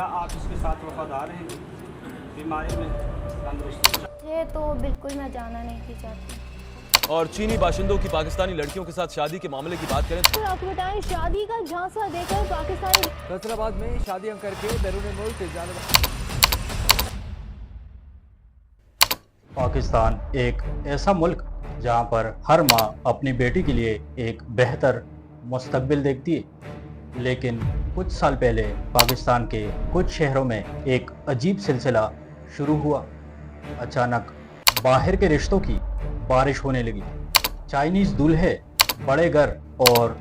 क्या आप इसके साथ वफादार हैं बीमारी में तंदुरुस्ती? ये तो बिल्कुल मैं जाना नहीं थी चाहती। और चीनी बाशिंदों की पाकिस्तानी लड़कियों के साथ शादी के मामले की बात करें तो आपको बताएं, शादी का झांसा देकर पाकिस्तानी फैसलाबाद में शादियां करके बैरून मुल्क जाने वाले पाकिस्तान एक ऐसा मुल्क जहां पर हर माँ अपनी बेटी के लिए एक बेहतर मुस्तकबिल देखती है, लेकिन कुछ साल पहले पाकिस्तान के कुछ शहरों में एक अजीब सिलसिला शुरू हुआ। अचानक बाहर के रिश्तों की बारिश होने लगी। चाइनीज़ दूल्हे, बड़े घर और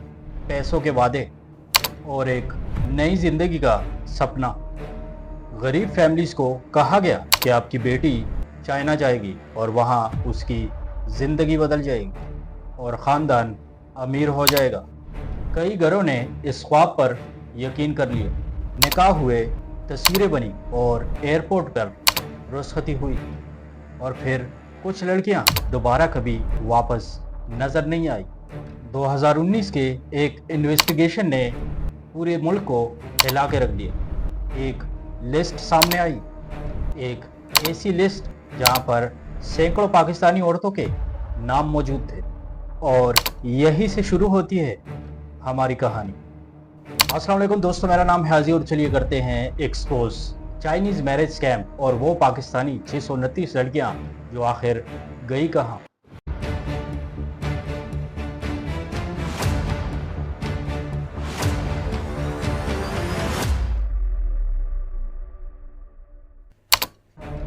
पैसों के वादे और एक नई ज़िंदगी का सपना। गरीब फैमिलीज़ को कहा गया कि आपकी बेटी चाइना जाएगी और वहाँ उसकी ज़िंदगी बदल जाएगी और ख़ानदान अमीर हो जाएगा। कई घरों ने इस ख्वाब पर यकीन कर लिया। निकाह हुए, तस्वीरें बनी और एयरपोर्ट पर रुखसती हुई। और फिर कुछ लड़कियां दोबारा कभी वापस नज़र नहीं आई। 2019 के एक इन्वेस्टिगेशन ने पूरे मुल्क को हिला के रख दिया। एक लिस्ट सामने आई, एक ऐसी लिस्ट जहां पर सैकड़ों पाकिस्तानी औरतों के नाम मौजूद थे। और यही से शुरू होती है हमारी कहानी। अस्सलाम वालेकुम दोस्तों, मेरा नाम है हाजी और चलिए करते हैं एक्सपोज चाइनीज़ मैरिज स्कैम और वो पाकिस्तानी 629 लड़कियां जो आखिर गई कहाँ।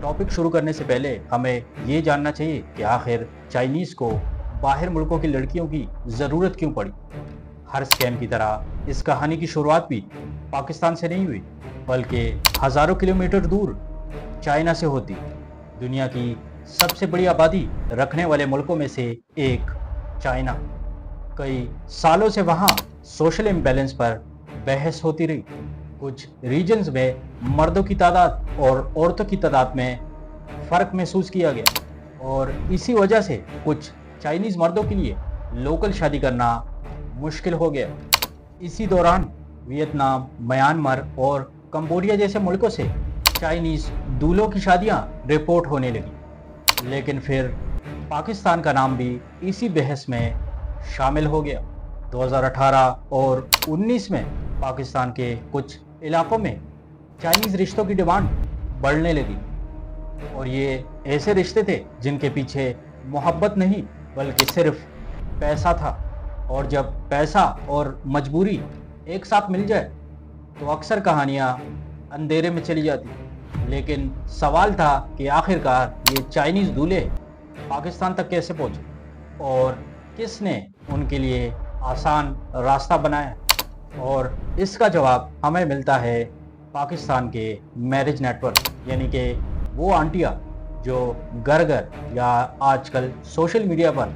टॉपिक शुरू करने से पहले हमें ये जानना चाहिए कि आखिर चाइनीज़ को बाहर मुल्कों की लड़कियों की ज़रूरत क्यों पड़ी। हर स्कैम की तरह इस कहानी की शुरुआत भी पाकिस्तान से नहीं हुई, बल्कि हज़ारों किलोमीटर दूर चाइना से होती। दुनिया की सबसे बड़ी आबादी रखने वाले मुल्कों में से एक चाइना। कई सालों से वहाँ सोशल इम्बैलेंस पर बहस होती रही। कुछ रीजन्स में मर्दों की तादाद और औरतों की तादाद में फ़र्क महसूस किया गया और इसी वजह से कुछ चाइनीज़ मर्दों के लिए लोकल शादी करना मुश्किल हो गया। इसी दौरान वियतनाम, म्यांमार और कंबोडिया जैसे मुल्कों से चाइनीज़ दूल्हों की शादियां रिपोर्ट होने लगी। लेकिन फिर पाकिस्तान का नाम भी इसी बहस में शामिल हो गया। 2018 और 19 में पाकिस्तान के कुछ इलाकों में चाइनीज़ रिश्तों की डिमांड बढ़ने लगी और ये ऐसे रिश्ते थे जिनके पीछे मोहब्बत नहीं बल्कि सिर्फ पैसा था। और जब पैसा और मजबूरी एक साथ मिल जाए तो अक्सर कहानियाँ अंधेरे में चली जाती। लेकिन सवाल था कि आखिरकार ये चाइनीज़ दूल्हे पाकिस्तान तक कैसे पहुँचे और किसने उनके लिए आसान रास्ता बनाया। और इसका जवाब हमें मिलता है पाकिस्तान के मैरिज नेटवर्क, यानी कि वो आंटियाँ जो घर घर या आजकल सोशल मीडिया पर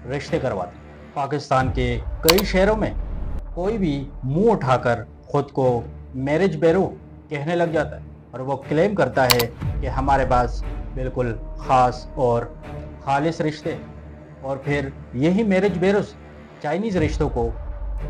रिश्ते करवाती। पाकिस्तान के कई शहरों में कोई भी मुंह उठाकर ख़ुद को मैरिज ब्यूरो कहने लग जाता है और वो क्लेम करता है कि हमारे पास बिल्कुल ख़ास और खालिस रिश्ते। और फिर यही मैरिज ब्यूरोज चाइनीज़ रिश्तों को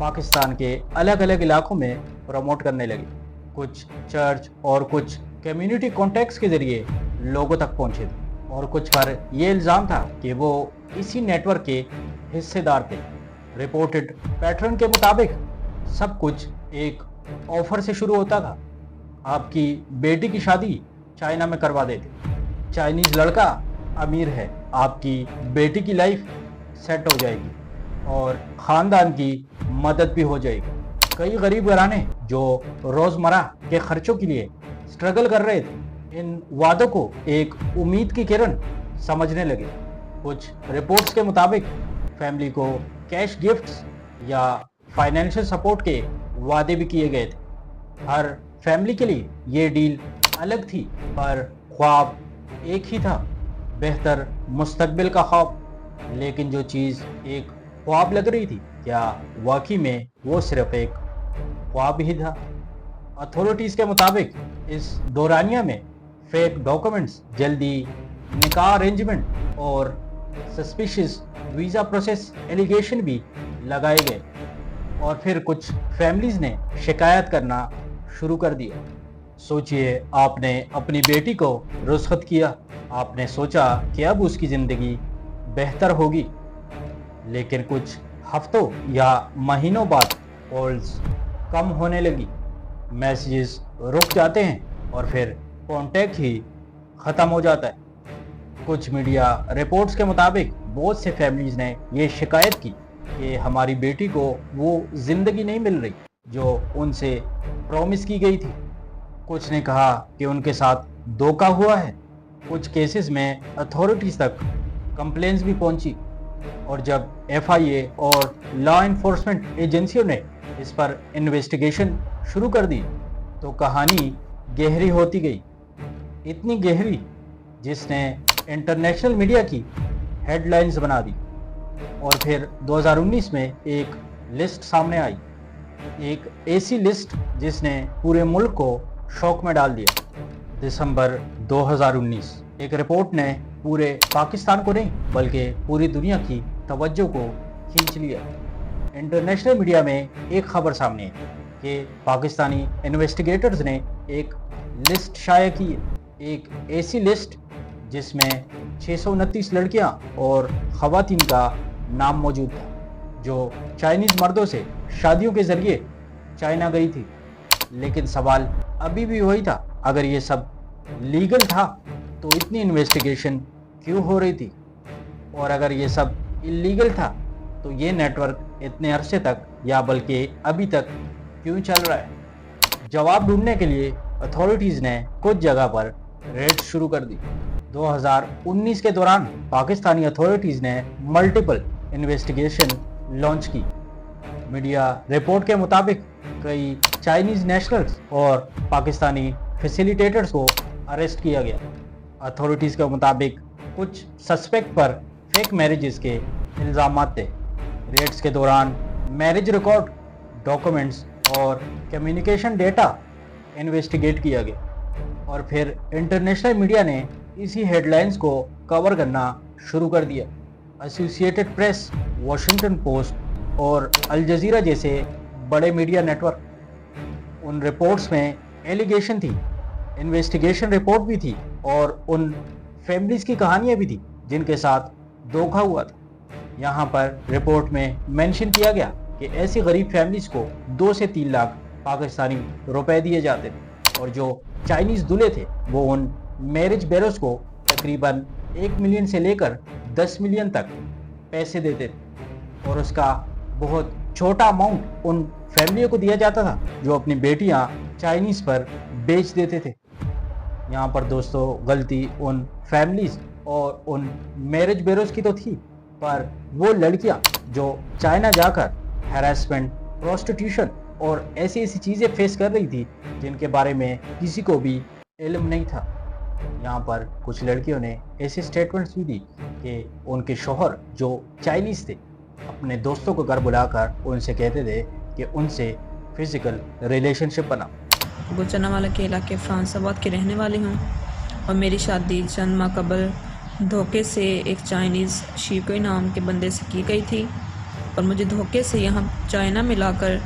पाकिस्तान के अलग अलग इलाकों में प्रमोट करने लगे। कुछ चर्च और कुछ कम्युनिटी कॉन्टैक्ट्स के ज़रिए लोगों तक पहुँचे थे और कुछ पर यह इल्ज़ाम था कि वो इसी नेटवर्क के हिस्सेदार थे। रिपोर्टेड पैटर्न के मुताबिक सब कुछ एक ऑफ़र से शुरू होता था। आपकी बेटी की शादी चाइना में करवा देते। चाइनीज़ लड़का अमीर है, आपकी बेटी की लाइफ सेट हो जाएगी और ख़ानदान की मदद भी हो जाएगी। कई गरीब घराने जो रोज़मर्रा के ख़र्चों के लिए स्ट्रगल कर रहे थे, इन वादों को एक उम्मीद की किरण समझने लगे। कुछ रिपोर्ट्स के मुताबिक फैमिली को कैश गिफ्ट्स या फाइनेंशियल सपोर्ट के वादे भी किए गए थे। हर फैमिली के लिए ये डील अलग थी, पर ख्वाब एक ही था, बेहतर मुस्तकबिल का ख्वाब। लेकिन जो चीज़ एक ख्वाब लग रही थी, क्या वाकई में वो सिर्फ एक ख्वाब ही था? अथॉरिटीज़ के मुताबिक इस दौरानिया में फेक डॉक्यूमेंट्स, जल्दी निकाह अरेंजमेंट और सस्पिशियस वीज़ा प्रोसेस एलिगेशन भी लगाए गए और फिर कुछ फैमिलीज़ ने शिकायत करना शुरू कर दिया। सोचिए, आपने अपनी बेटी को रुखसत किया, आपने सोचा कि अब उसकी ज़िंदगी बेहतर होगी, लेकिन कुछ हफ्तों या महीनों बाद कॉल्स कम होने लगी, मैसेजेस रुक जाते हैं और फिर कांटेक्ट ही ख़त्म हो जाता है। कुछ मीडिया रिपोर्ट्स के मुताबिक बहुत से फैमिलीज़ ने ये शिकायत की कि हमारी बेटी को वो ज़िंदगी नहीं मिल रही जो उनसे प्रॉमिस की गई थी। कुछ ने कहा कि उनके साथ धोखा हुआ है। कुछ केसेस में अथॉरिटीज़ तक कंप्लेंट्स भी पहुंची और जब FIA और लॉ इन्फोर्समेंट एजेंसियों ने इस पर इन्वेस्टिगेशन शुरू कर दी तो कहानी गहरी होती गई, इतनी गहरी जिसने इंटरनेशनल मीडिया की हेडलाइंस बना दी। और फिर 2019 में एक लिस्ट सामने आई, एक ऐसी लिस्ट जिसने पूरे मुल्क को शॉक में डाल दिया। दिसंबर 2019 एक रिपोर्ट ने पूरे पाकिस्तान को नहीं बल्कि पूरी दुनिया की तवज्जो को खींच लिया। इंटरनेशनल मीडिया में एक खबर सामने है कि पाकिस्तानी इन्वेस्टिगेटर्स ने एक लिस्ट शाया की है, एक ऐसी लिस्ट जिसमें 629 लड़कियां और ख़वातीन का नाम मौजूद था जो चाइनीज़ मर्दों से शादियों के ज़रिए चाइना गई थी। लेकिन सवाल अभी भी वही था, अगर ये सब लीगल था तो इतनी इन्वेस्टिगेशन क्यों हो रही थी, और अगर ये सब इलीगल था तो ये नेटवर्क इतने अरसे तक या बल्कि अभी तक क्यों चल रहा है। जवाब ढूंढने के लिए अथॉरिटीज़ ने कुछ जगह पर रेड शुरू कर दी। 2019 के दौरान पाकिस्तानी अथॉरिटीज़ ने मल्टीपल इन्वेस्टिगेशन लॉन्च की। मीडिया रिपोर्ट के मुताबिक कई चाइनीज़ नेशनल्स और पाकिस्तानी फैसिलिटेटर्स को अरेस्ट किया गया। अथॉरिटीज़ के मुताबिक कुछ सस्पेक्ट पर फेक मैरिजेस के इल्ज़ामात थे। रेड्स के दौरान मैरिज रिकॉर्ड, डॉक्यूमेंट्स और कम्युनिकेशन डेटा इन्वेस्टिगेट किया गया और फिर इंटरनेशनल मीडिया ने इसी हेडलाइंस को कवर करना शुरू कर दिया। एसोसिएटेड प्रेस, वॉशिंगटन पोस्ट और अल जज़ीरा जैसे बड़े मीडिया नेटवर्क, उन रिपोर्ट्स में एलिगेशन थी, इन्वेस्टिगेशन रिपोर्ट भी थी और उन फैमिलीज़ की कहानियाँ भी थी जिनके साथ धोखा हुआ था। यहाँ पर रिपोर्ट में मेंशन किया गया कि ऐसी गरीब फैमिलीज़ को 2 से 3 लाख पाकिस्तानी रुपए दिए जाते थे और जो चाइनीज़ दूल्हे थे वो उन मैरिज ब्यूरोज को तकरीबन 1 मिलियन से लेकर 10 मिलियन तक पैसे देते थे और उसका बहुत छोटा अमाउंट उन फैमिलियों को दिया जाता था जो अपनी बेटियां चाइनीज़ पर बेच देते थे। यहाँ पर दोस्तों गलती उन फैमिलीज़ और उन मैरिज ब्यूरोज की तो थी, पर वो लड़कियां जो चाइना जाकर हैरेसमेंट, प्रोस्टिट्यूशन और ऐसी ऐसी चीज़ें फेस कर रही थी जिनके बारे में किसी को भी इल्म नहीं था। यहाँ पर कुछ लड़कियों ने ऐसे स्टेटमेंट्स भी दी कि उनके शौहर जो चाइनीज़ थे अपने दोस्तों को घर बुलाकर उनसे कहते थे कि उनसे फिज़िकल रिलेशनशिप बना। गुजरांवाला के इलाके फ्रांसाबाद की रहने वाली हूँ और मेरी शादी चंद माह कबल धोखे से एक चाइनीज़ शीकोई नाम के बंदे से की गई थी और मुझे धोखे से यहाँ चाइना में लाकर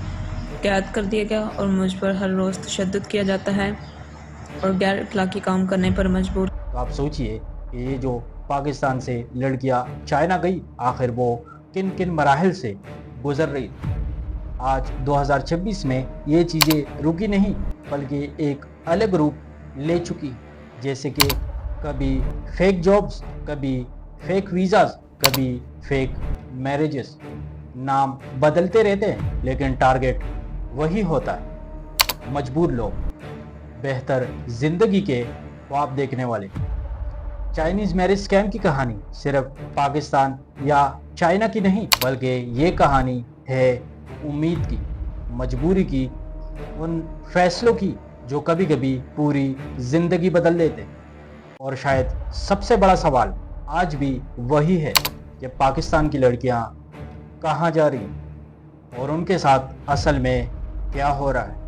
कैद कर दिया गया और मुझ पर हर रोज़ तशद्दुद किया जाता है और गैर अखलाकी काम करने पर मजबूर। तो आप सोचिए कि ये जो पाकिस्तान से लड़कियां चाइना गई आखिर वो किन किन मराहिल से गुजर रही। आज 2026 में ये चीज़ें रुकी नहीं बल्कि एक अलग रूप ले चुकी, जैसे कि कभी फेक जॉब्स, कभी फेक वीज़ाज़, कभी फेक मैरिजेस। नाम बदलते रहते हैं लेकिन टारगेट वही होता है, मजबूर लोग, बेहतर ज़िंदगी के ख्वाब देखने वाले। चाइनीज़ मैरिज स्कैम की कहानी सिर्फ पाकिस्तान या चाइना की नहीं बल्कि ये कहानी है उम्मीद की, मजबूरी की, उन फैसलों की जो कभी कभी पूरी ज़िंदगी बदल देते। और शायद सबसे बड़ा सवाल आज भी वही है कि पाकिस्तान की लड़कियां कहाँ जा रही और उनके साथ असल में क्या हो रहा है।